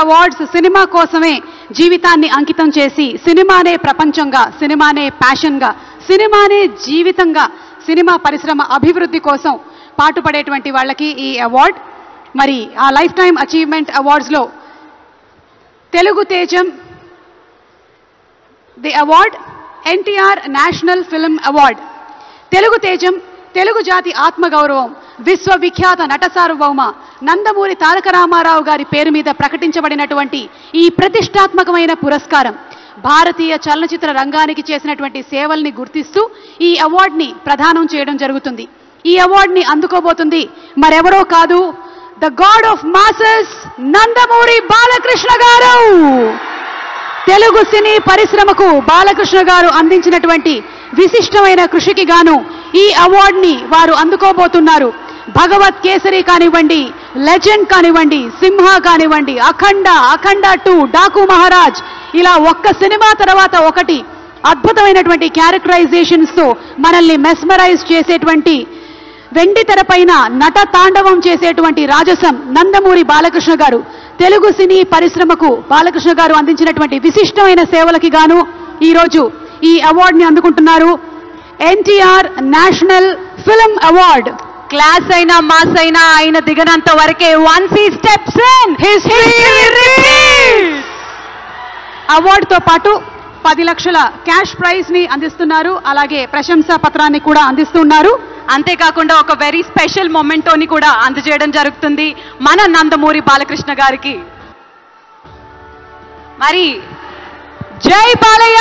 Awards cinema కోసమే జీవితాన్ని అంకితం చేసి సినిమానే ప్రపంచంగా, సినిమానే ప్యాషన్గా, సినిమానే జీవితంగా సినిమా పరిశ్రమ అభివృద్ధి కోసం పాటుపడేటువంటి వాళ్ళకి ఈ అవార్డ్. మరి ఆ లైఫ్ టైమ్ అచీవ్మెంట్ అవార్డ్స్లో తెలుగు తేజం the award NTR national film award. Telugu తేజం తెలుగు జాతి ఆత్మగౌరవం విశ్వవిఖ్యాత నట సార్వభౌమ నందమూరి తారక రామారావు గారి పేరు మీద ప్రకటించబడినటువంటి ఈ ప్రతిష్టాత్మకమైన పురస్కారం భారతీయ చలనచిత్ర రంగానికి చేసినటువంటి సేవల్ని గుర్తిస్తూ ఈ అవార్డుని ప్రదానం చేయడం జరుగుతుంది. ఈ అవార్డుని అందుకోబోతుంది మరెవరో కాదు, the God of masses Nandamuri Balakrishna గారు. తెలుగు సినీ పరిశ్రమకు బాలకృష్ణ గారు అందించినటువంటి విశిష్టమైన కృషికి గాను ఈ అవార్డుని వారు అందుకోబోతున్నారు. భగవత్ కేసరి కానివ్వండి, లెజెండ్ కానివ్వండి, సింహ కానివ్వండి, అఖండ, అఖండ 2, డాకు మహారాజ్, ఇలా ఒక్క సినిమా తర్వాత ఒకటి అద్భుతమైనటువంటి క్యారెక్టరైజేషన్స్ తో మనల్ని మెస్మరైజ్ చేసేటువంటి, వెండి తెరపైన నట తాండవం చేసేటువంటి రాజసం నందమూరి బాలకృష్ణ గారు. తెలుగు సినీ పరిశ్రమకు బాలకృష్ణ గారు అందించినటువంటి విశిష్టమైన సేవలకి గాను ఈరోజు ఈ అవార్డుని అందుకుంటున్నారు. NTR national film award. Class అయినా మాస్ అయినా ఆయన దిగనంత వరకే once he steps in history repeats. అవార్డుతో పాటు 10 లక్షల క్యాష్ ప్రైజ్ ని అందిస్తున్నారు. అలాగే ప్రశంసా పత్రాన్ని కూడా అందిస్తున్నారు. అంతేకాకుండా ఒక వెరీ స్పెషల్ మొమెంటోని కూడా అందజేయడం జరుగుతుంది మన నందమూరి బాలకృష్ణ గారికి. మరి జై బాలయ్య.